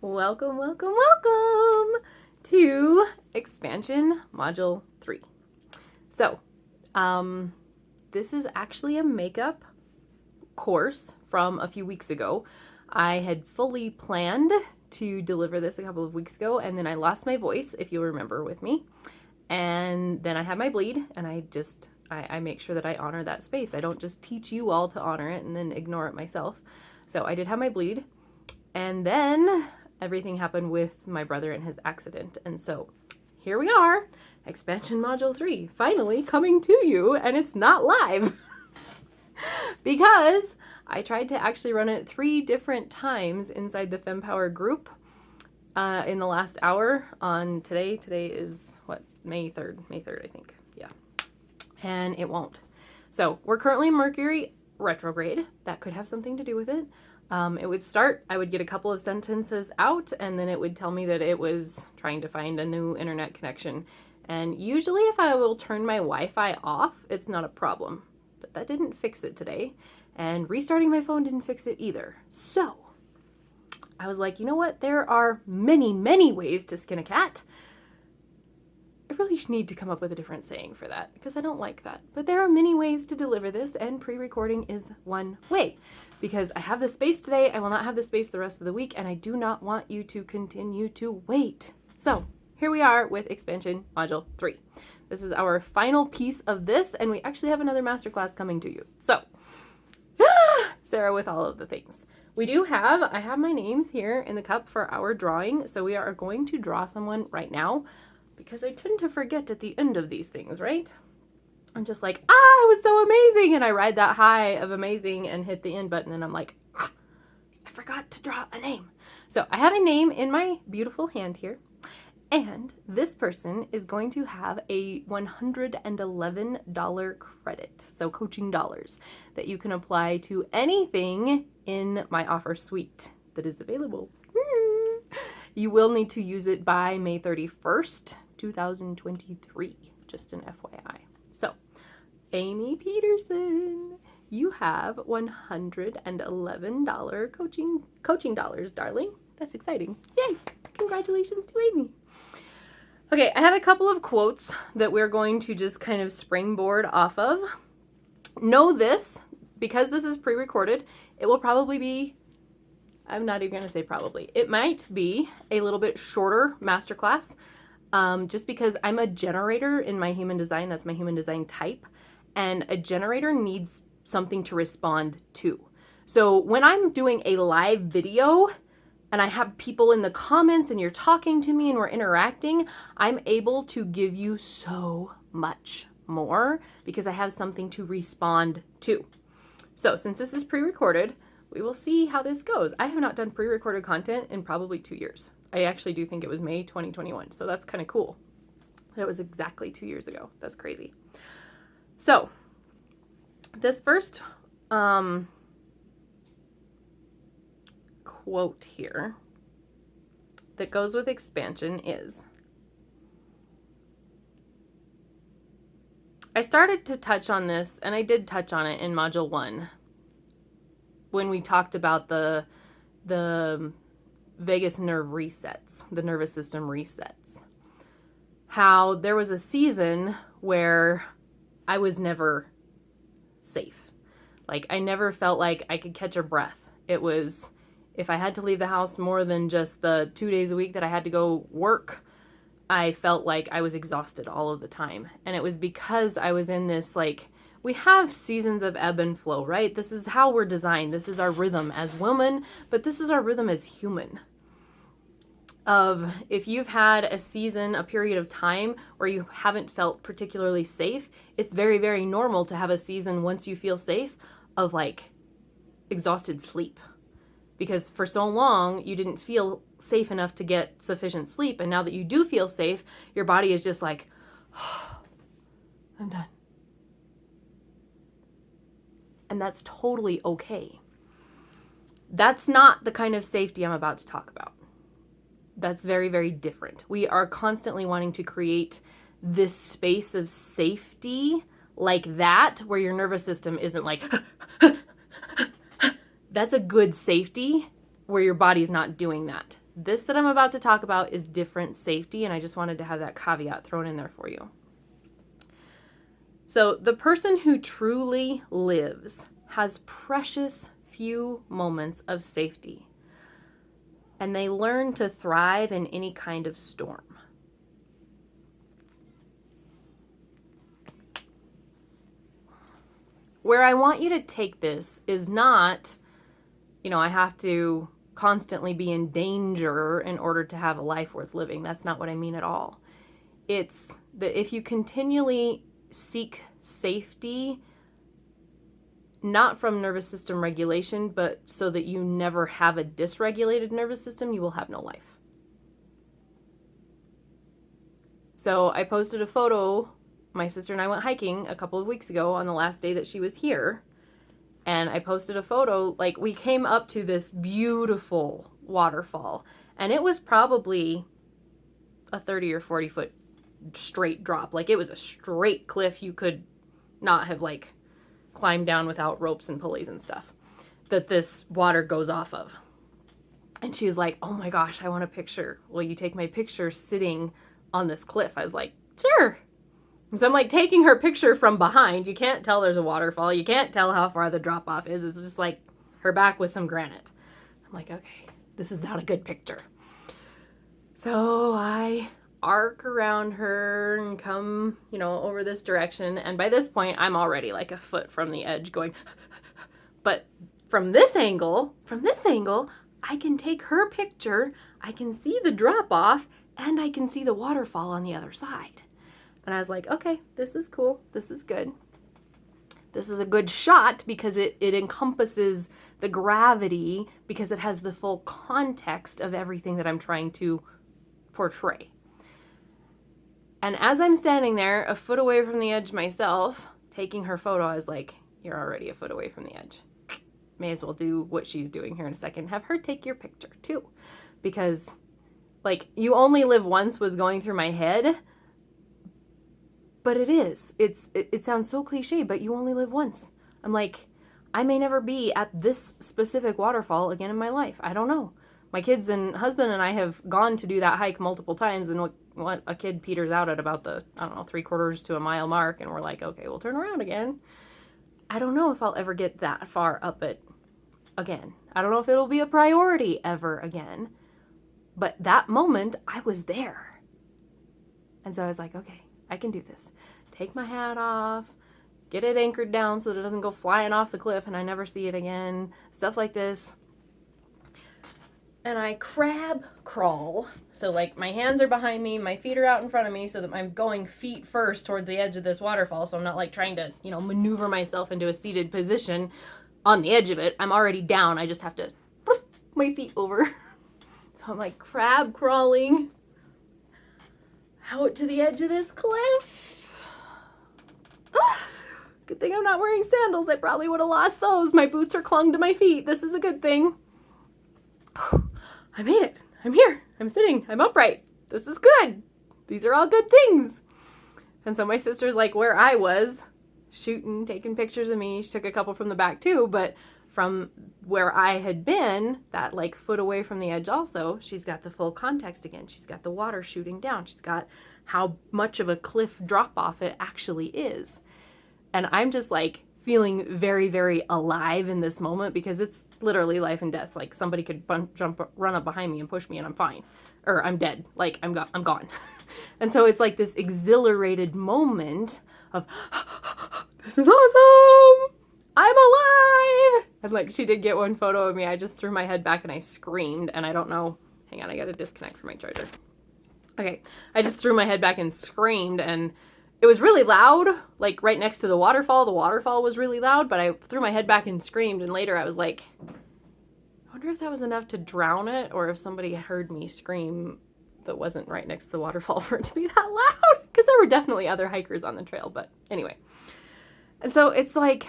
Welcome, welcome, welcome to Expansion Module 3. So, this is actually a makeup course from a few weeks ago. I had fully planned to deliver this a couple of weeks ago, and then I lost my voice, if you remember with me. And then I had my bleed, and I make sure that I honor that space. I don't just teach you all to honor it and then ignore it myself. So I did have my bleed, and then everything happened with my brother and his accident. And so here we are, Expansion Module 3, finally coming to you, and it's not live. Because I tried to actually run it 3 different times inside the FemPower group in the last hour on today. Today is, May 3rd, I think. Yeah. And it won't. So we're currently in Mercury retrograde. That could have something to do with it. It would start, I would get a couple of sentences out, and then it would tell me that it was trying to find a new internet connection. And usually if I will turn my Wi-Fi off, it's not a problem. But that didn't fix it today. And restarting my phone didn't fix it either. So I was like, you know what? There are many, many ways to skin a cat. I really need to come up with a different saying for that because I don't like that. But there are many ways to deliver this, and pre-recording is one way. Because I have the space today, I will not have the space the rest of the week, and I do not want you to continue to wait. So here we are with Expansion Module 3. This is our final piece of this, and we actually have another masterclass coming to you. So, Sarah with all of the things. I have my names here in the cup for our drawing, so we are going to draw someone right now, because I tend to forget at the end of these things, right? I'm just like, it was so amazing, and I ride that high of amazing and hit the end button, and I'm like, I forgot to draw a name. So I have a name in my beautiful hand here, and this person is going to have a $111 credit, so coaching dollars, that you can apply to anything in my offer suite that is available. You will need to use it by May 31st, 2023, just an FYI. So, Amy Peterson, you have $111 coaching dollars, darling. That's exciting. Yay! Congratulations to Amy. Okay, I have a couple of quotes that we're going to just kind of springboard off of. Know this, because this is pre-recorded, it will probably be, I'm not even going to say probably, it might be a little bit shorter masterclass, just because I'm a generator in my human design. That's my human design type. And a generator needs something to respond to. So when I'm doing a live video and I have people in the comments and you're talking to me and we're interacting, I'm able to give you so much more because I have something to respond to. So since this is pre-recorded, we will see how this goes. I have not done pre-recorded content in probably 2 years. I actually do think it was May 2021, so that's kind of cool. That was exactly 2 years ago. That's crazy. So, this first quote here that goes with expansion is, I started to touch on this, and I did touch on it in Module 1 when we talked about the vagus nerve resets, the nervous system resets. How there was a season where I was never safe. Like, I never felt like I could catch a breath. It was, if I had to leave the house more than just the 2 days a week that I had to go work, I felt like I was exhausted all of the time. And it was because I was in this, like, we have seasons of ebb and flow, right? This is how we're designed. This is our rhythm as women, but this is our rhythm as human. Of if you've had a season, a period of time where you haven't felt particularly safe, it's very, very normal to have a season once you feel safe of like exhausted sleep. Because for so long, you didn't feel safe enough to get sufficient sleep. And now that you do feel safe, your body is just like, oh, I'm done. And that's totally okay. That's not the kind of safety I'm about to talk about. That's very, very different. We are constantly wanting to create this space of safety like that, where your nervous system isn't like, that's a good safety where your body's not doing that. This that I'm about to talk about is different safety, and I just wanted to have that caveat thrown in there for you. So the person who truly lives has precious few moments of safety, and they learn to thrive in any kind of storm. Where I want you to take this is not, I have to constantly be in danger in order to have a life worth living. That's not what I mean at all. It's that if you continually seek safety, not from nervous system regulation, but so that you never have a dysregulated nervous system, you will have no life. So I posted a photo. My sister and I went hiking a couple of weeks ago on the last day that she was here. And I posted a photo, like we came up to this beautiful waterfall, and it was probably a 30 or 40 foot straight drop. Like it was a straight cliff you could not have like climbed down without ropes and pulleys and stuff that this water goes off of. And she was like, oh my gosh, I want a picture. Will you take my picture sitting on this cliff? I was like, sure. So I'm like taking her picture from behind. You can't tell there's a waterfall. You can't tell how far the drop off is. It's just like her back with some granite. I'm like, okay, this is not a good picture. So I arc around her and come, over this direction. And by this point, I'm already like a foot from the edge going, but from this angle, I can take her picture. I can see the drop off and I can see the waterfall on the other side. And I was like, okay, this is cool. This is good. This is a good shot because it encompasses the gravity, because it has the full context of everything that I'm trying to portray. And as I'm standing there, a foot away from the edge myself, taking her photo, I was like, you're already a foot away from the edge. May as well do what she's doing here in a second. Have her take your picture too. Because, like, you only live once was going through my head. But it is. It sounds so cliche, but you only live once. I'm like, I may never be at this specific waterfall again in my life. I don't know. My kids and husband and I have gone to do that hike multiple times, and what a kid peters out at about the, 3/4 to a mile mark, and we're like, okay, we'll turn around again. I don't know if I'll ever get that far up it again. I don't know if it'll be a priority ever again. But that moment, I was there. And so I was like, okay, I can do this. Take my hat off, get it anchored down so that it doesn't go flying off the cliff and I never see it again. Stuff like this. And I crab crawl. So like my hands are behind me, my feet are out in front of me so that I'm going feet first toward the edge of this waterfall. So I'm not like trying to, maneuver myself into a seated position on the edge of it. I'm already down. I just have to flip my feet over. So I'm like crab crawling out to the edge of this cliff. Good thing I'm not wearing sandals. I probably would have lost those. My boots are clung to my feet. This is a good thing. I made it. I'm here. I'm sitting. I'm upright. This is good. These are all good things. And so my sister's like where I was, shooting, taking pictures of me. She took a couple from the back too, but from where I had been, that like foot away from the edge also, she's got the full context again. She's got the water shooting down. She's got how much of a cliff drop off it actually is. And I'm just like feeling very, very alive in this moment because it's literally life and death. Like somebody could run up behind me and push me and I'm fine. Or I'm dead. Like I'm gone. And so it's like this exhilarated moment of, this is awesome. I'm alive! And like she did get one photo of me. I just threw my head back and I screamed. And I don't know. Hang on, I gotta disconnect from my charger. Okay, I just threw my head back and screamed, and it was really loud, like right next to the waterfall. The waterfall was really loud, but I threw my head back and screamed, and later I was like, I wonder if that was enough to drown it, or if somebody heard me scream that wasn't right next to the waterfall for it to be that loud, because there were definitely other hikers on the trail, but anyway. And so it's like,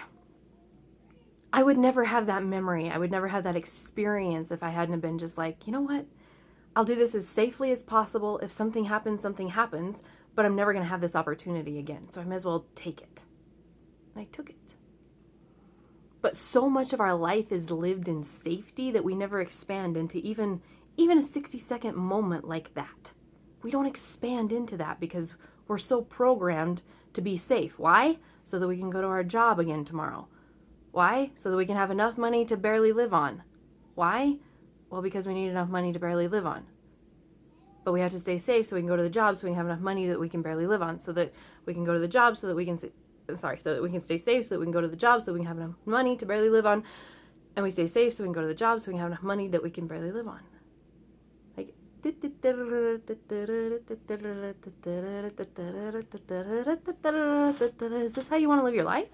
I would never have that memory. I would never have that experience if I hadn't been just like, you know what? I'll do this as safely as possible. If something happens, but I'm never going to have this opportunity again. So I may as well take it. And I took it. But so much of our life is lived in safety that we never expand into even even a 60-second moment like that. We don't expand into that because we're so programmed to be safe. Why? So that we can go to our job again tomorrow. Why? So that we can have enough money to barely live on. Why? Well, because we need enough money to barely live on. But we have to stay safe so we can go to the job so we can have enough money that we can barely live on, so that we can go to the job so that we can so that we can stay safe so that we can go to the job so we can have enough money to barely live on, and we stay safe so we can go to the job so we can have enough money that we can barely live on. Like, is this how you want to live your life?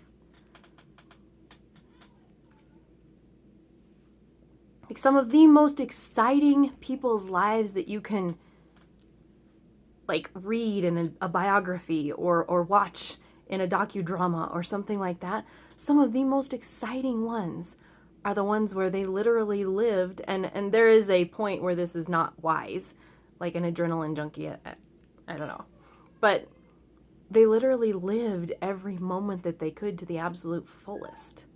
Like, some of the most exciting people's lives that you can like read in a biography or watch in a docudrama or something like that, some of the most exciting ones are the ones where they literally lived, and there is a point where this is not wise, like an adrenaline junkie, I don't know, but they literally lived every moment that they could to the absolute fullest.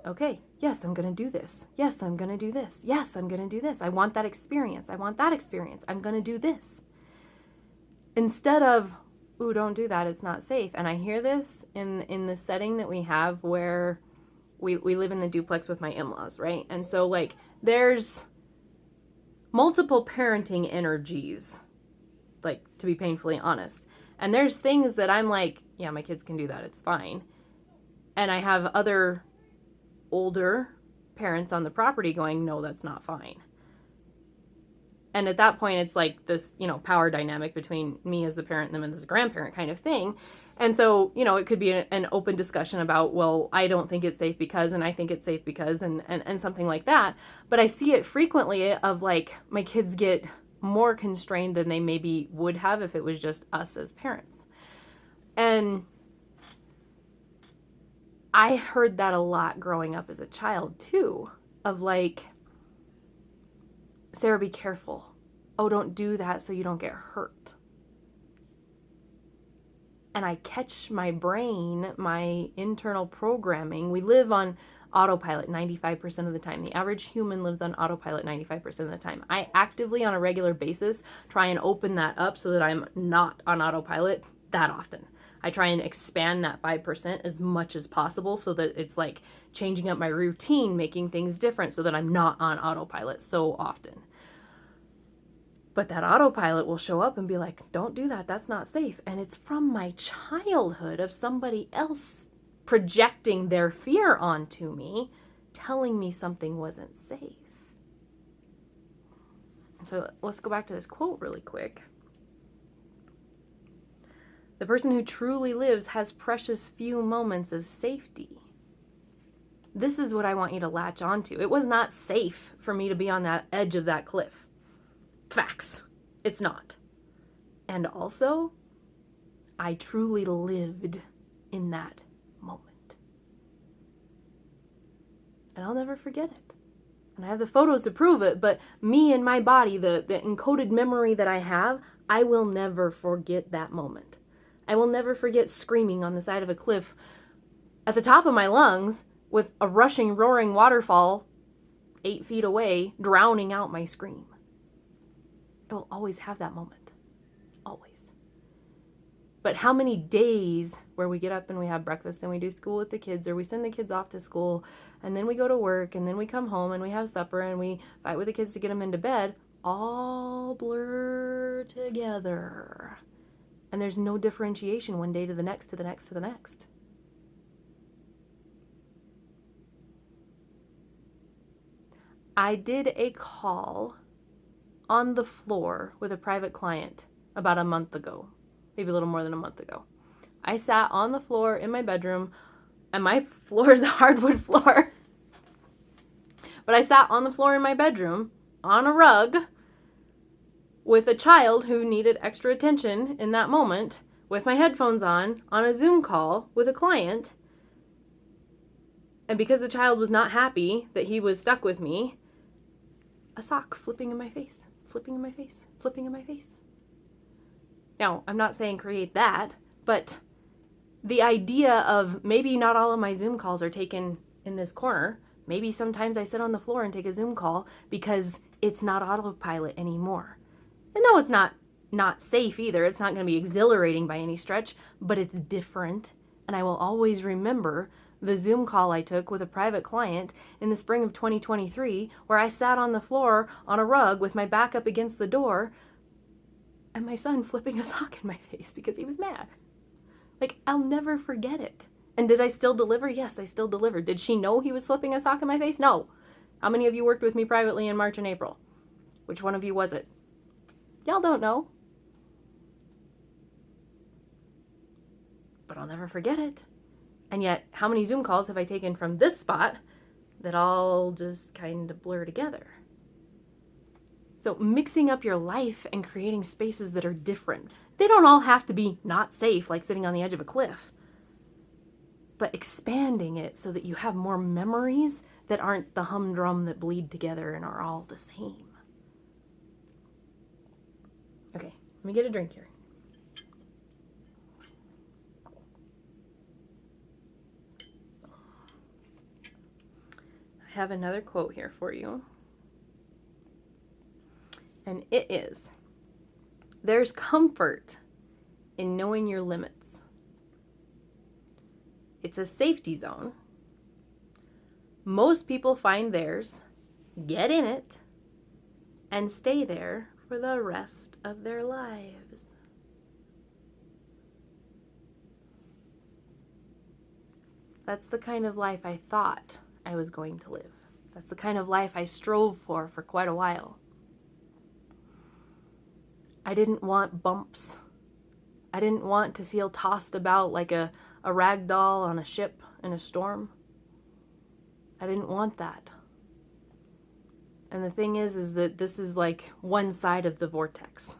Okay, yes, I'm going to do this. Yes, I'm going to do this. Yes, I'm going to do this. I want that experience. I want that experience. I'm going to do this. Instead of, ooh, don't do that. It's not safe. And I hear this in the setting that we have where we live in the duplex with my in-laws, right? And so, like, there's multiple parenting energies, like, to be painfully honest. And there's things that I'm like, yeah, my kids can do that. It's fine. And I have other older parents on the property going, no, that's not fine. And at that point, it's like this, power dynamic between me as the parent and them as a grandparent kind of thing. And so, it could be an open discussion about, well, I don't think it's safe because, and I think it's safe because, and something like that. But I see it frequently of like, my kids get more constrained than they maybe would have if it was just us as parents. And I heard that a lot growing up as a child too, of like, Sarah, be careful. Oh, don't do that so you don't get hurt. And I catch my brain, my internal programming. We live on autopilot 95% of the time. The average human lives on autopilot 95% of the time. I actively, on a regular basis, try and open that up so that I'm not on autopilot that often. I try and expand that 5% as much as possible so that it's like changing up my routine, making things different so that I'm not on autopilot so often. But that autopilot will show up and be like, don't do that. That's not safe. And it's from my childhood of somebody else projecting their fear onto me, telling me something wasn't safe. So let's go back to this quote really quick. The person who truly lives has precious few moments of safety. This is what I want you to latch onto. It was not safe for me to be on that edge of that cliff. Facts. It's not. And also, I truly lived in that moment. And I'll never forget it. And I have the photos to prove it, but me and my body, the encoded memory that I have, I will never forget that moment. I will never forget screaming on the side of a cliff at the top of my lungs with a rushing, roaring waterfall 8 feet away, drowning out my scream. I will always have that moment. Always. But how many days where we get up and we have breakfast and we do school with the kids, or we send the kids off to school and then we go to work and then we come home and we have supper and we fight with the kids to get them into bed, all blur together. And there's no differentiation one day to the next, to the next, to the next. I did a call on the floor with a private client about a month ago, maybe a little more than a month ago. I sat on the floor in my bedroom, and my floor is a hardwood floor. But I sat on the floor in my bedroom on a rug with a child who needed extra attention in that moment, with my headphones on a Zoom call with a client. And because the child was not happy that he was stuck with me, a sock flipping in my face, flipping in my face, flipping in my face. Now, I'm not saying create that, but the idea of maybe not all of my Zoom calls are taken in this corner. Maybe sometimes I sit on the floor and take a Zoom call because it's not autopilot anymore. And no, it's not safe either. It's not going to be exhilarating by any stretch, but it's different. And I will always remember the Zoom call I took with a private client in the spring of 2023, where I sat on the floor on a rug with my back up against the door and my son flipping a sock in my face because he was mad. Like, I'll never forget it. And did I still deliver? Yes, I still delivered. Did she know he was flipping a sock in my face? No. How many of you worked with me privately in March and April? Which one of you was it? Y'all don't know. But I'll never forget it. And yet, how many Zoom calls have I taken from this spot that all just kind of blur together? So mixing up your life and creating spaces that are different. They don't all have to be not safe, like sitting on the edge of a cliff. But expanding it so that you have more memories that aren't the humdrum that bleed together and are all the same. Okay, let me get a drink here. I have another quote here for you. And it is, there's comfort in knowing your limits. It's a safety zone. Most people find theirs, get in it, and stay there for the rest of their lives. That's the kind of life I thought I was going to live. That's the kind of life I strove for quite a while. I didn't want bumps. I didn't want to feel tossed about like a rag doll on a ship in a storm. I didn't want that. And the thing is that this is like one side of the vortex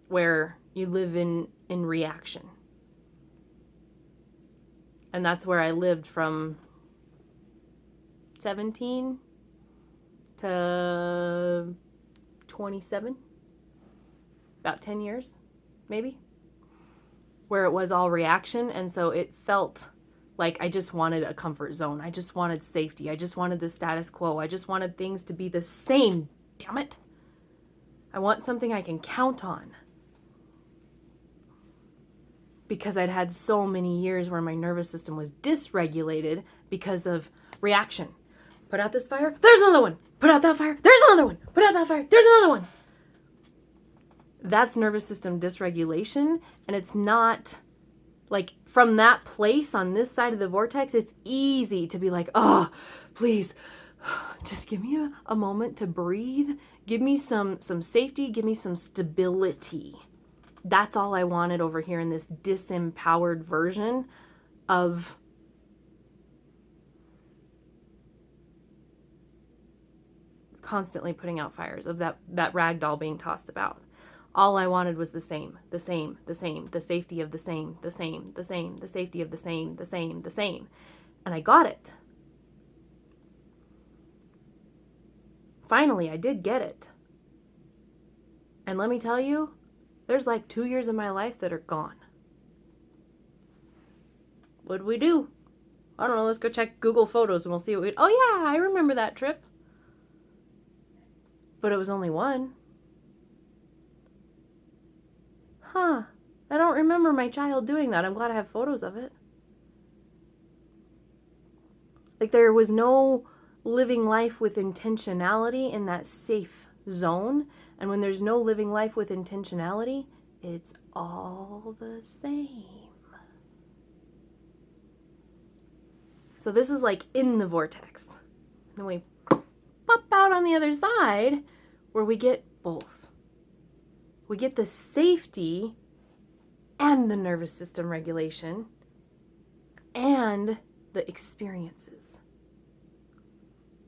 where you live in reaction. And that's where I lived from 17 to 27. About 10 years, maybe, where it was all reaction. And so it felt like I just wanted a comfort zone. I just wanted safety. I just wanted the status quo. I just wanted things to be the same. Damn it. I want something I can count on. Because I'd had so many years where my nervous system was dysregulated because of reaction. Put out this fire, there's another one. Put out that fire, there's another one. Put out that fire, there's another one. That's nervous system dysregulation, and it's not like from that place on this side of the vortex, it's easy to be like, oh, please, just give me a moment to breathe. Give me some safety, give me some stability. That's all I wanted over here in this disempowered version of constantly putting out fires, of that rag doll being tossed about. All I wanted was the same, the safety of the same, the safety of the same. And I got it. Finally, I did get it. And let me tell you, there's like 2 years of my life that are gone. What'd we do? I don't know, let's go check Google Photos and we'll see what we... Oh yeah, I remember that trip. But it was only one. Huh. I don't remember my child doing that. I'm glad I have photos of it. Like, there was no living life with intentionality in that safe zone. And when there's no living life with intentionality, it's all the same. So this is like in the vortex. And then we pop out on the other side where we get both. We get the safety and the nervous system regulation and the experiences.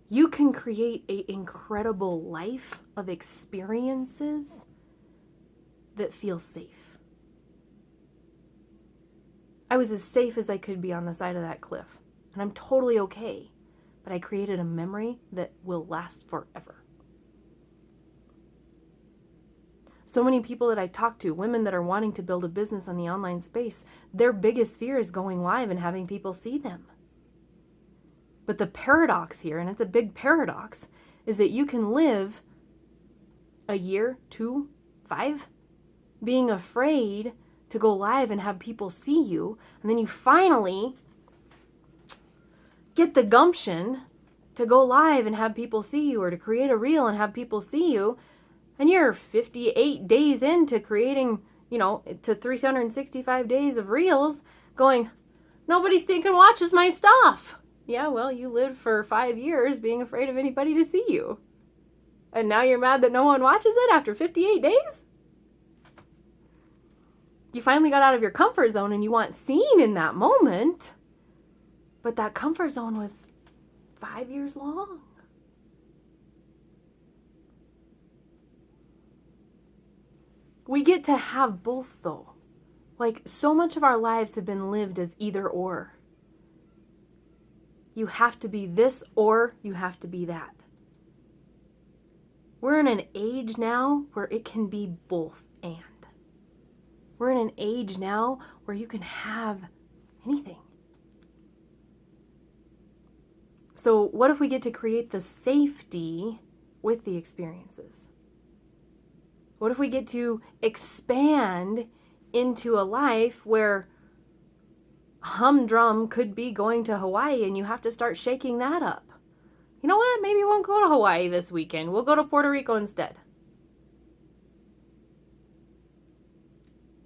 You can create an incredible life of experiences that feel safe. I was as safe as I could be on the side of that cliff, and I'm totally okay, but I created a memory that will last forever. So many people that I talk to, women that are wanting to build a business on the online space, their biggest fear is going live and having people see them. But the paradox here, and it's a big paradox, is that you can live a year, 2, 5, being afraid to go live and have people see you, and then you finally get the gumption to go live and have people see you, or to create a reel and have people see you, and you're 58 days into creating, to 365 days of reels, going, nobody stinking watches my stuff. Yeah, well, you lived for 5 years being afraid of anybody to see you. And now you're mad that no one watches it after 58 days? You finally got out of your comfort zone and you want seen in that moment. But that comfort zone was 5 years long. We get to have both though. Like, so much of our lives have been lived as either or. You have to be this or you have to be that. We're in an age now where it can be both and. We're in an age now where you can have anything. So what if we get to create the safety with the experiences? What if we get to expand into a life where humdrum could be going to Hawaii and you have to start shaking that up? You know what? Maybe we won't go to Hawaii this weekend. We'll go to Puerto Rico instead.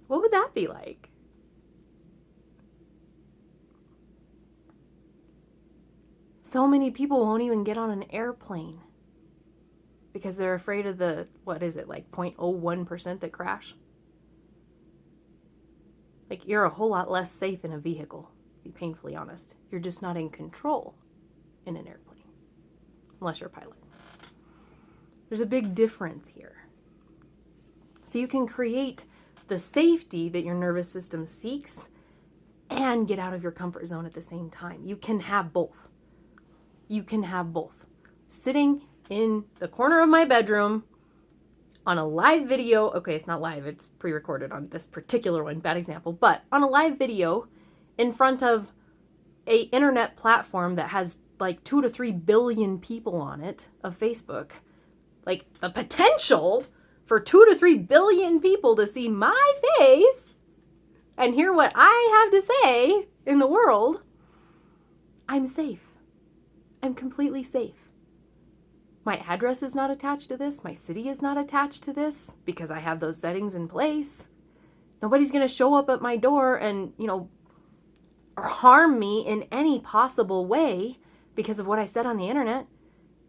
What would that be like? So many people won't even get on an airplane because they're afraid of the, 0.01% that crash? Like, you're a whole lot less safe in a vehicle, to be painfully honest. You're just not in control in an airplane. Unless you're a pilot. There's a big difference here. So you can create the safety that your nervous system seeks and get out of your comfort zone at the same time. You can have both. You can have both. Sitting in the corner of my bedroom on a live video. Okay, it's not live. It's pre-recorded on this particular one. Bad example. But on a live video in front of a internet platform that has like 2 to 3 billion people on it, of Facebook. Like, the potential for 2 to 3 billion people to see my face and hear what I have to say in the world, I'm safe. I'm completely safe. My address is not attached to this. My city is not attached to this because I have those settings in place. Nobody's going to show up at my door and, or harm me in any possible way because of what I said on the internet.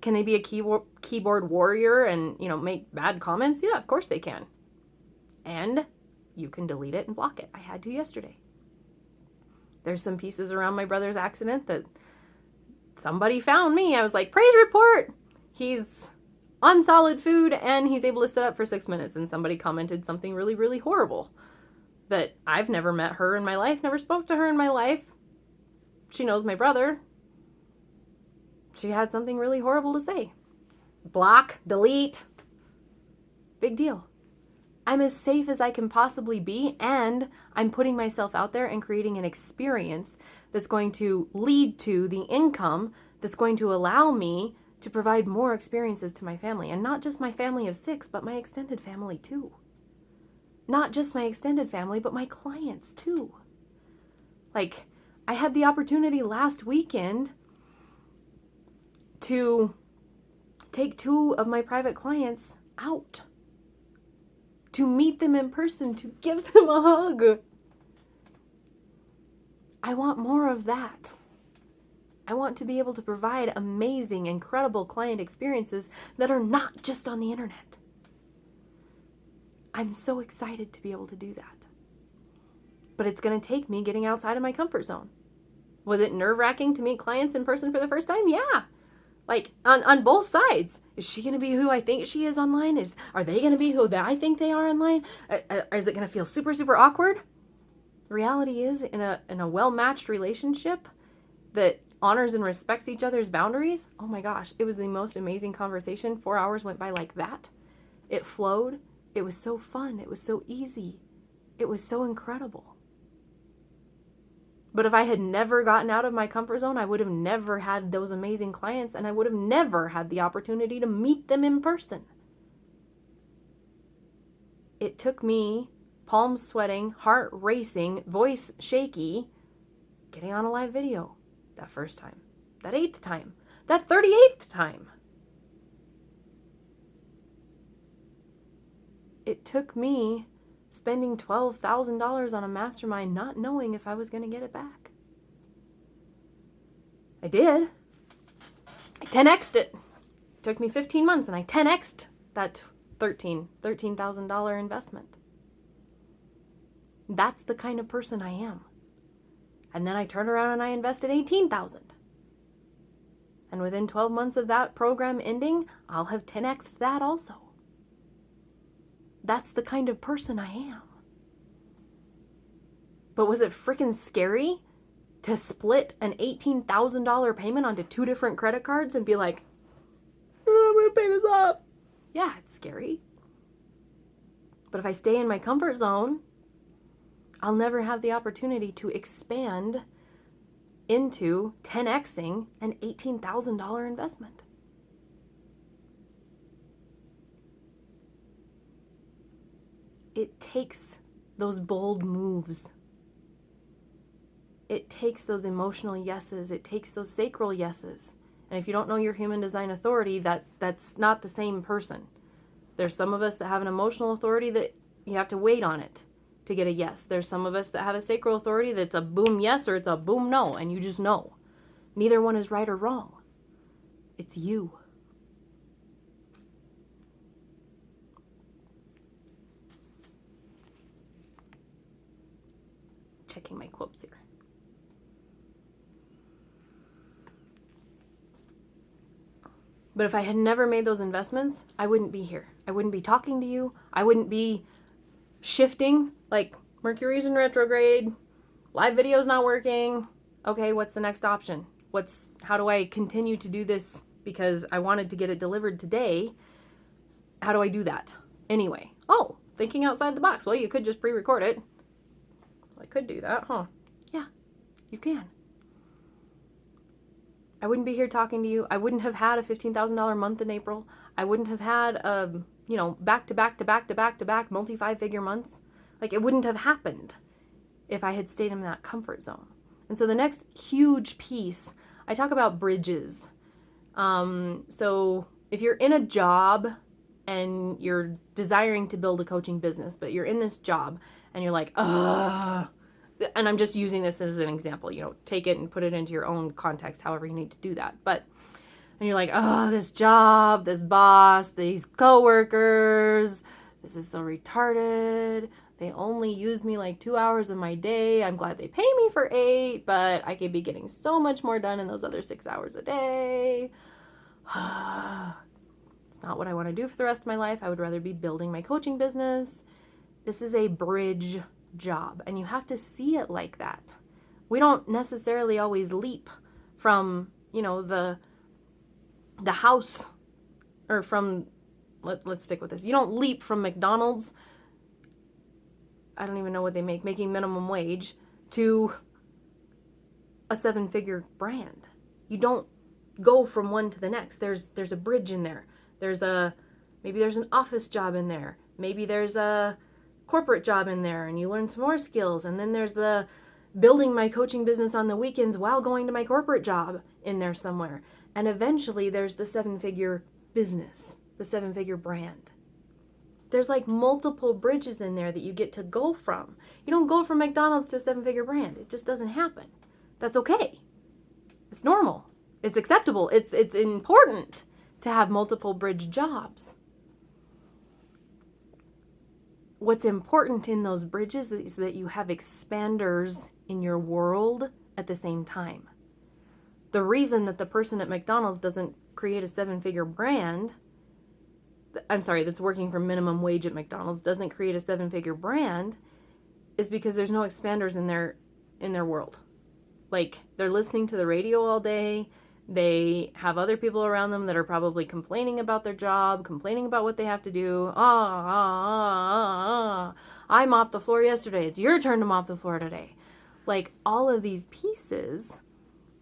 Can they be a keyboard warrior and, make bad comments? Yeah, of course they can. And you can delete it and block it. I had to yesterday. There's some pieces around my brother's accident that somebody found me. I was like, praise report. He's on solid food and he's able to sit up for 6 minutes. And somebody commented something really, really horrible that I've never met her in my life, never spoke to her in my life. She knows my brother. She had something really horrible to say. Block, delete. Big deal. I'm as safe as I can possibly be, and I'm putting myself out there and creating an experience that's going to lead to the income that's going to allow me to provide more experiences to my family. And not just my family of 6, but my extended family too. Not just my extended family, but my clients too. Like, I had the opportunity last weekend to take 2 of my private clients out, to meet them in person, to give them a hug. I want more of that. I want to be able to provide amazing, incredible client experiences that are not just on the internet. I'm so excited to be able to do that. But it's going to take me getting outside of my comfort zone. Was it nerve-wracking to meet clients in person for the first time? Yeah. Like, on both sides. Is she going to be who I think she is online? Are they going to be who I think they are online? Is it going to feel super, super awkward? The reality is, in a well-matched relationship that honors and respects each other's boundaries, oh my gosh, it was the most amazing conversation. 4 hours went by like that. It flowed. It was so fun. It was so easy. It was so incredible. But if I had never gotten out of my comfort zone, I would have never had those amazing clients, and I would have never had the opportunity to meet them in person. It took me palms sweating, heart racing, voice shaky, getting on a live video that first time, that 8th time, that 38th time. It took me spending $12,000 on a mastermind not knowing if I was going to get it back. I did. I 10x'd it. It took me 15 months and I 10x'd that $13,000 investment. That's the kind of person I am. And then I turned around and I invested $18,000. And within 12 months of that program ending, I'll have 10x'd that also. That's the kind of person I am. But was it freaking scary to split an $18,000 payment onto 2 different credit cards and be like, oh, I'm going to pay this off? Yeah, it's scary. But if I stay in my comfort zone, I'll never have the opportunity to expand into 10xing an $18,000 investment. It takes those bold moves. It takes those emotional yeses. It takes those sacral yeses. And if you don't know your human design authority, that's not the same person. There's some of us that have an emotional authority that you have to wait on it to get a yes. There's some of us that have a sacral authority that's a boom yes or it's a boom no, and you just know. Neither one is right or wrong. It's you. Checking my quotes here. But if I had never made those investments, I wouldn't be here. I wouldn't be talking to you. I wouldn't be shifting, like Mercury's in retrograde, live video's not working. Okay, what's the next option? How do I continue to do this because I wanted to get it delivered today? How do I do that? Anyway, thinking outside the box. Well, you could just pre-record it. I could do that, huh? Yeah, you can. I wouldn't be here talking to you. I wouldn't have had a $15,000 month in April. I wouldn't have had back-to-back multi-5-figure months. Like, it wouldn't have happened if I had stayed in that comfort zone. And so the next huge piece, I talk about bridges. So if you're in a job and you're desiring to build a coaching business, but you're in this job and you're like, ugh, and I'm just using this as an example, take it and put it into your own context, however you need to do that. And you're like, oh, this job, this boss, these coworkers, this is so retarded. They only use me like 2 hours of my day. I'm glad they pay me for 8, but I could be getting so much more done in those other 6 hours a day. It's not what I want to do for the rest of my life. I would rather be building my coaching business. This is a bridge job, and you have to see it like that. We don't necessarily always leap from, the house, or from, let's stick with this. You don't leap from McDonald's, I don't even know what they making minimum wage, to a 7-figure brand. You don't go from one to the next. There's a bridge in there. Maybe there's an office job in there. Maybe there's a corporate job in there and you learn some more skills. And then there's the building my coaching business on the weekends while going to my corporate job in there somewhere. And eventually there's the 7-figure business, the 7-figure brand. There's like multiple bridges in there that you get to go from. You don't go from McDonald's to a 7-figure brand. It just doesn't happen. That's okay. It's normal. It's acceptable. It's important to have multiple bridge jobs. What's important in those bridges is that you have expanders in your world at the same time. The reason that the person at McDonald's doesn't create a 7-figure brand, that's working for minimum wage at McDonald's, doesn't create a 7-figure brand, is because there's no expanders in their world. Like, they're listening to the radio all day. They have other people around them that are probably complaining about their job, complaining about what they have to do. I mopped the floor yesterday. It's your turn to mop the floor today. like all of these pieces,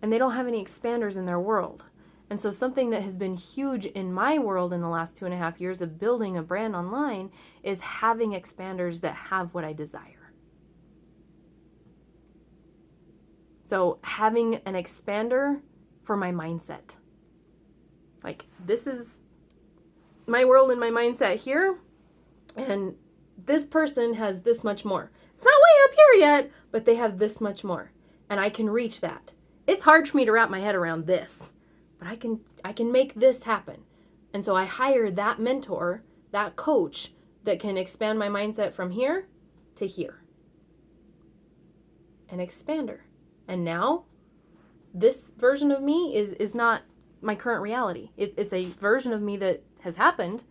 and they don't have any expanders in their world. And so something that has been huge in my world in the last 2.5 years of building a brand online is having expanders that have what I desire. So having an expander for my mindset. Like, this is my world and my mindset here, and this person has this much more. It's not way up here yet, but they have this much more, and I can reach that. It's hard for me to wrap my head around this, but I can make this happen. And so I hire that mentor, that coach that can expand my mindset from here to here. An expander. And now this version of me is not my current reality. It's a version of me that has happened,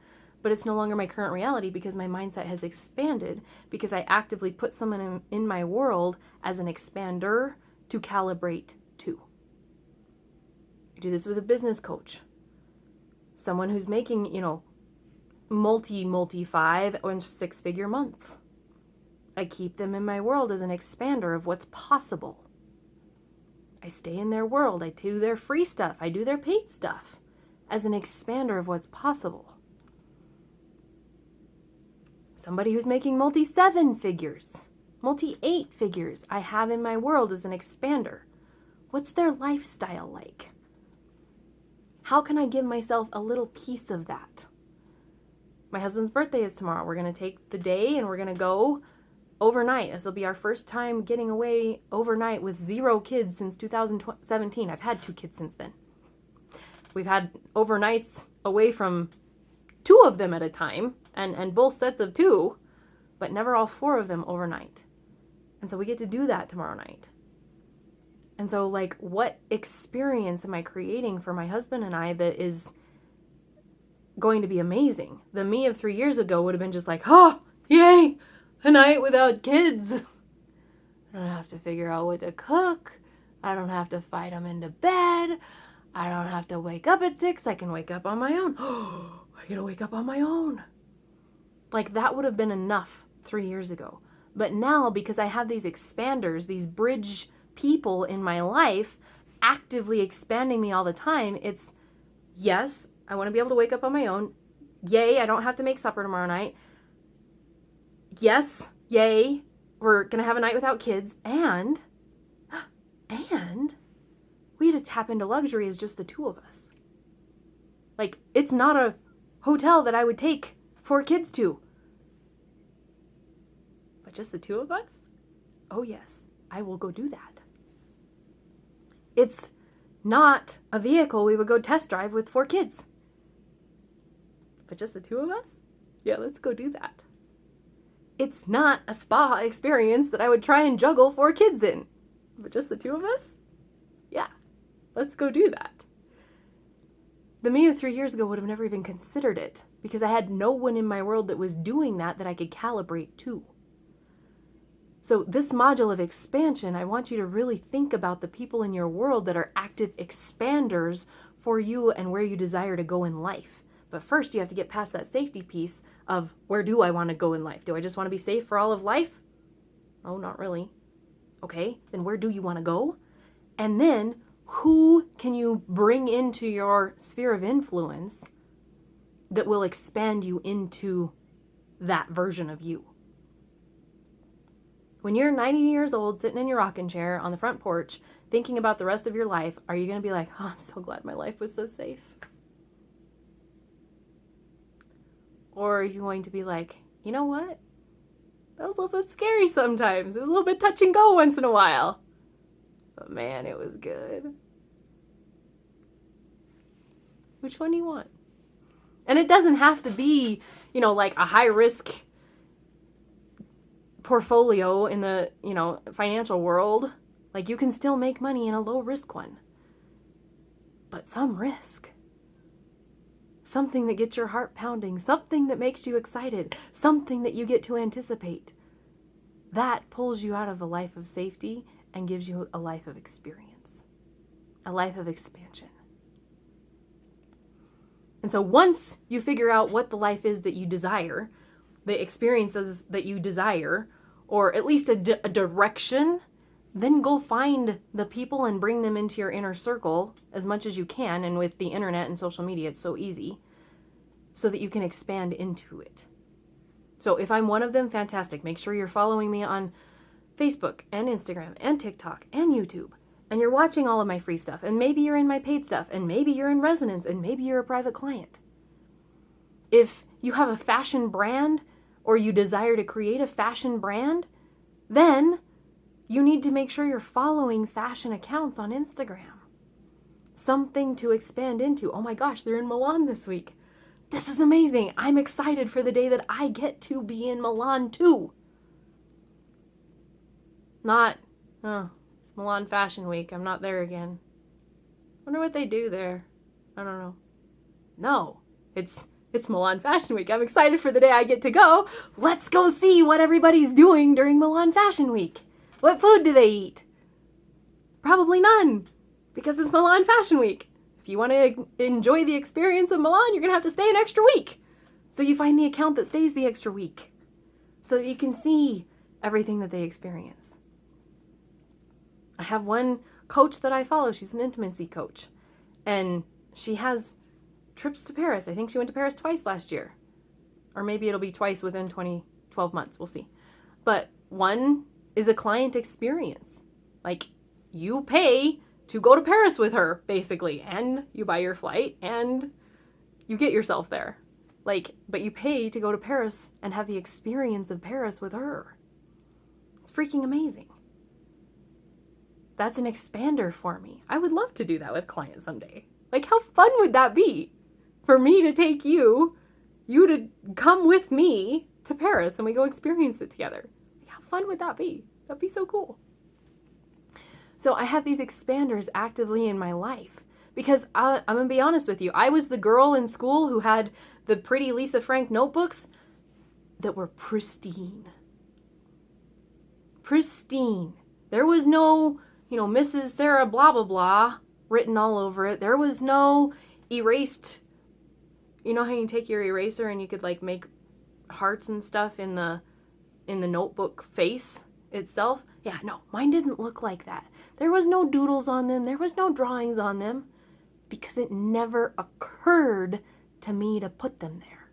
but it's no longer my current reality because my mindset has expanded, because I actively put someone in my world as an expander to calibrate to. I do this with a business coach, someone who's making, multi 5 or 6-figure months. I keep them in my world as an expander of what's possible. I stay in their world. I do their free stuff. I do their paid stuff as an expander of what's possible. Somebody who's making multi 7 figures, multi 8 figures, I have in my world as an expander. What's their lifestyle like? How can I give myself a little piece of that? My husband's birthday is tomorrow. We're going to take the day and we're going to go overnight. This will be our first time getting away overnight with 0 kids since 2017. I've had 2 kids since then. We've had overnights away from 2 of them at a time, and both sets of 2, but never all 4 of them overnight. And so we get to do that tomorrow night. And so, like, what experience am I creating for my husband and I that is going to be amazing? The me of 3 years ago would have been just like, oh, yay, a night without kids. I don't have to figure out what to cook. I don't have to fight them into bed. I don't have to wake up at 6. I can wake up on my own. Oh, I get to wake up on my own. Like, that would have been enough 3 years ago. But now, because I have these expanders, these bridge people in my life actively expanding me all the time, it's, yes, I want to be able to wake up on my own. Yay, I don't have to make supper tomorrow night. Yes, yay, we're going to have a night without kids. And we get to tap into luxury as just the 2 of us. Like, it's not a hotel that I would take 4 kids to. But just the 2 of us? Oh yes, I will go do that. It's not a vehicle we would go test drive with 4 kids. But just the 2 of us? Yeah, let's go do that. It's not a spa experience that I would try and juggle 4 kids in. But just the 2 of us? Yeah, let's go do that. The me of 3 years ago would have never even considered it because I had no one in my world that was doing that I could calibrate to. So this module of expansion, I want you to really think about the people in your world that are active expanders for you and where you desire to go in life. But first, you have to get past that safety piece of, where do I want to go in life? Do I just want to be safe for all of life? Oh, not really. Okay, then where do you want to go? And then, who can you bring into your sphere of influence that will expand you into that version of you? When you're 90 years old, sitting in your rocking chair on the front porch, thinking about the rest of your life, are you going to be like, oh, I'm so glad my life was so safe? Or are you going to be like, you know what? That was a little bit scary sometimes. It was a little bit touch and go once in a while. But man, it was good. Which one do you want? And it doesn't have to be, like a high risk portfolio in the, financial world. Like, you can still make money in a low risk one. But some risk. Something that gets your heart pounding, something that makes you excited, something that you get to anticipate. That pulls you out of a life of safety and gives you a life of experience, a life of expansion. And so once you figure out what the life is that you desire, the experiences that you desire, or at least a direction then go find the people and bring them into your inner circle as much as you can. And with the internet and social media, it's so easy, so that you can expand into it. So if I'm one of them, fantastic. Make sure you're following me on Facebook and Instagram and TikTok and YouTube. And you're watching all of my free stuff. And maybe you're in my paid stuff. And maybe you're in Resonance. And maybe you're a private client. If you have a fashion brand or you desire to create a fashion brand, then you need to make sure you're following fashion accounts on Instagram. Something to expand into. Oh my gosh, they're in Milan this week. This is amazing. I'm excited for the day that I get to be in Milan too. Not, it's Milan Fashion Week. I'm not there again. Wonder what they do there. I don't know. No, it's Milan Fashion Week. I'm excited for the day I get to go. Let's go see what everybody's doing during Milan Fashion Week. What food do they eat? Probably none, because it's Milan Fashion Week. If you want to enjoy the experience of Milan, you're going to have to stay an extra week. So you find the account that stays the extra week so that you can see everything that they experience. I have one coach that I follow. She's an intimacy coach. And she has trips to Paris. I think she went to Paris twice last year. Or maybe it'll be twice within 12 months. We'll see. But one is a client experience. Like, you pay to go to Paris with her, basically. And you buy your flight and you get yourself there. Like, but you pay to go to Paris and have the experience of Paris with her. It's freaking amazing. That's an expander for me. I would love to do that with clients someday. Like, how fun would that be? For me to take you to come with me to Paris and we go experience it together. How fun would that be? That'd be so cool. So I have these expanders actively in my life because I'm going to be honest with you. I was the girl in school who had the pretty Lisa Frank notebooks that were pristine. Pristine. There was no, Mrs. Sarah blah, blah, blah written all over it. There was no erased. You know how you take your eraser and you could like make hearts and stuff in the notebook face itself? Yeah, no, mine didn't look like that. There was no doodles on them. There was no drawings on them because it never occurred to me to put them there.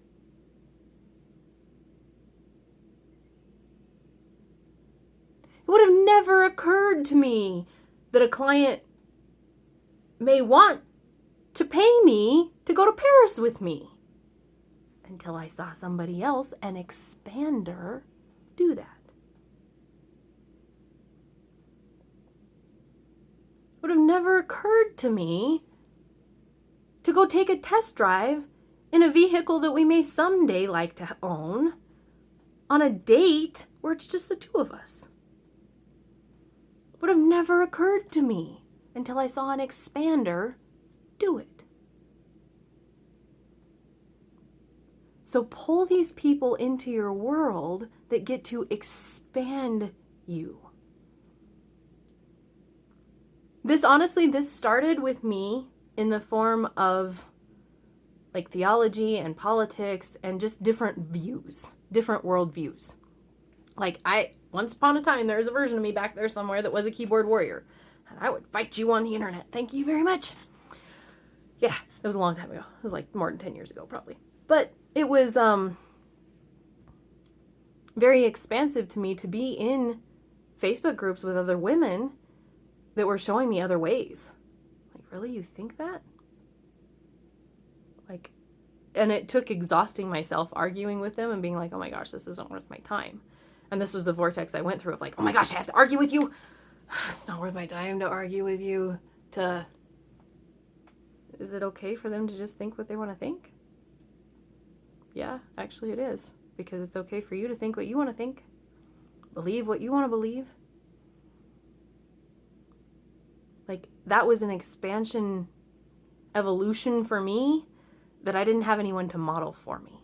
It would have never occurred to me that a client may want to pay me to go to Paris with me until I saw somebody else, an expander, do that. It would have never occurred to me to go take a test drive in a vehicle that we may someday like to own on a date where it's just the two of us. It would have never occurred to me until I saw an expander do it. So pull these people into your world that get to expand you. This started with me in the form of like theology and politics and just different views, different worldviews. Like once upon a time, there's a version of me back there somewhere that was a keyboard warrior. And I would fight you on the internet. Thank you very much. Yeah, it was a long time ago. It was like more than 10 years ago, probably. But it was very expansive to me to be in Facebook groups with other women that were showing me other ways. Like, really? You think that? Like, and it took exhausting myself arguing with them and being like, oh my gosh, this isn't worth my time. And this was the vortex I went through of like, oh my gosh, I have to argue with you. It's not worth my time to argue with you. Is it okay for them to just think what they want to think? Yeah, actually it is. Because it's okay for you to think what you want to think. Believe what you want to believe. Like, that was an evolution for me that I didn't have anyone to model for me.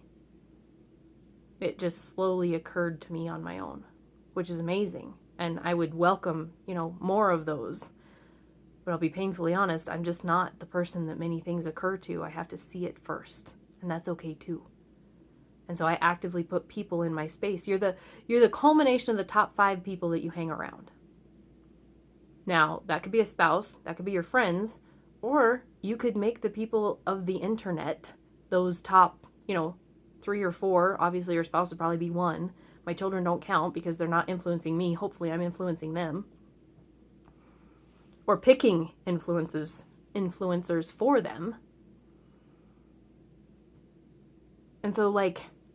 It just slowly occurred to me on my own, which is amazing. And I would welcome, more of those. But I'll be painfully honest, I'm just not the person that many things occur to. I have to see it first. And that's okay too. And so I actively put people in my space. You're the culmination of the top 5 people that you hang around. Now, that could be a spouse, that could be your friends, or you could make the people of the internet, those top, 3 or 4, obviously your spouse would probably be 1. My children don't count because they're not influencing me. Hopefully I'm influencing them. Or picking influencers for them. And so,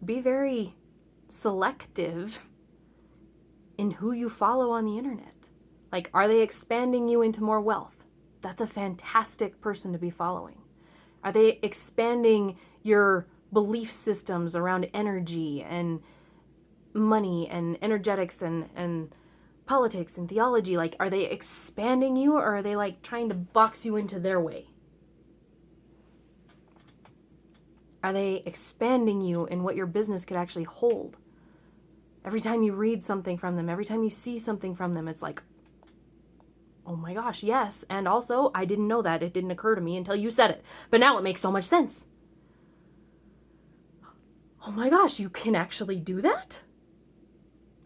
be very selective in who you follow on the internet. Are they expanding you into more wealth? That's a fantastic person to be following. Are they expanding your belief systems around energy and money and energetics and politics and theology? Are they expanding you, or are they trying to box you into their way? Are they expanding you in what your business could actually hold? Every time you read something from them, every time you see something from them, it's oh my gosh, yes. And also, I didn't know that. It didn't occur to me until you said it. But now it makes so much sense. Oh my gosh, you can actually do that?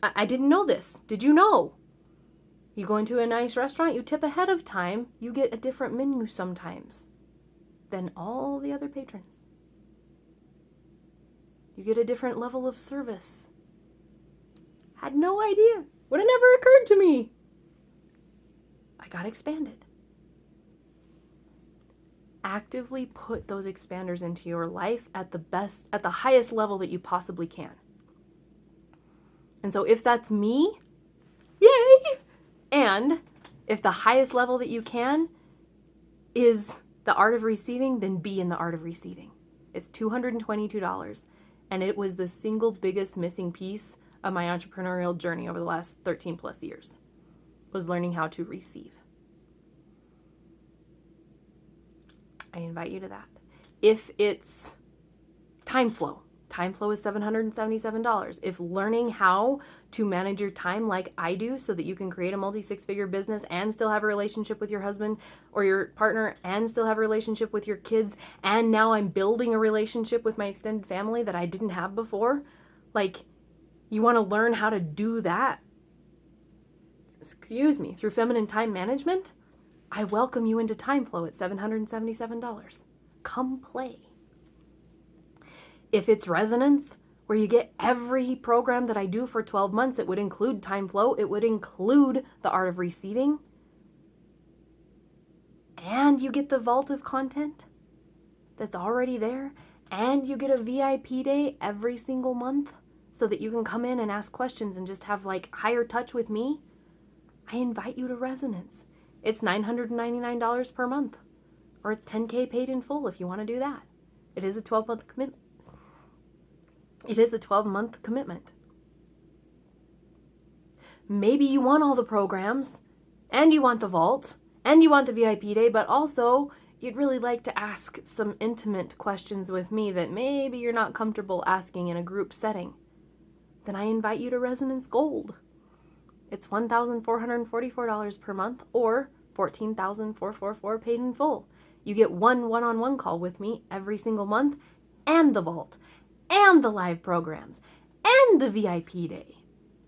I didn't know this. Did you know? You go into a nice restaurant, you tip ahead of time, you get a different menu sometimes than all the other patrons. You get a different level of service. Had no idea. Would have never occurred to me. I got expanded. Actively put those expanders into your life at the highest level that you possibly can. And so if that's me, yay! And if the highest level that you can is the art of receiving, then be in the art of receiving. It's $222. And it was the single biggest missing piece of my entrepreneurial journey over the last 13 plus years, was learning how to receive. I invite you to that. If it's time flow is $777. If learning how to manage your time like I do so that you can create a multi-6-figure business and still have a relationship with your husband or your partner and still have a relationship with your kids, and now I'm building a relationship with my extended family that I didn't have before, you want to learn how to do that, through feminine time management, I welcome you into Time Flow at $777. Come play. If it's Resonance, where you get every program that I do for 12 months, it would include Time Flow, it would include the Art of Receiving, and you get the vault of content that's already there, and you get a VIP day every single month so that you can come in and ask questions and just have higher touch with me. I invite you to Resonance. It's $999 per month, or it's $10K paid in full if you want to do that. It is a 12-month commitment. Maybe you want all the programs, and you want the vault, and you want the VIP day, but also you'd really like to ask some intimate questions with me that maybe you're not comfortable asking in a group setting. Then I invite you to Resonance Gold. It's $1,444 per month, or $14,444 paid in full. You get one-on-one call with me every single month, and the vault, and the live programs, and the VIP day.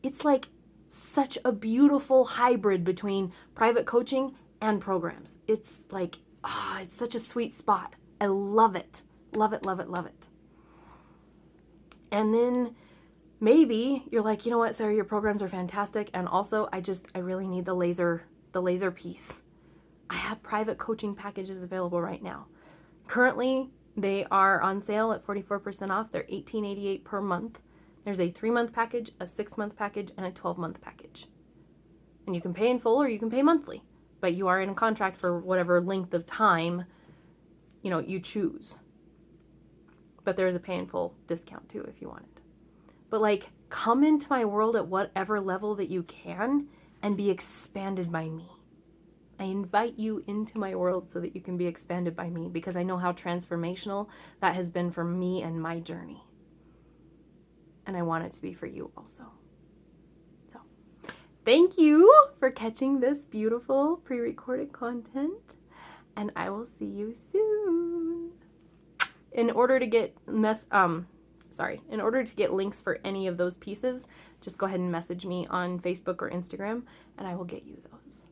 It's such a beautiful hybrid between private coaching and programs. It's it's such a sweet spot. I love it. Love it, love it, love it. And then maybe you're you know what, Sarah, your programs are fantastic, and also I really need the laser piece. I have private coaching packages available right now. Currently, they are on sale at 44% off. They're $18.88 per month. There's a 3-month package, a 6-month package, and a 12-month package. And you can pay in full or you can pay monthly, but you are in a contract for whatever length of time, you choose. But there's a pay in full discount too if you want it. But come into my world at whatever level that you can and be expanded by me. I invite you into my world so that you can be expanded by me, because I know how transformational that has been for me and my journey. And I want it to be for you also. So, thank you for catching this beautiful pre-recorded content, and I will see you soon. In order to get links for any of those pieces, just go ahead and message me on Facebook or Instagram, and I will get you those.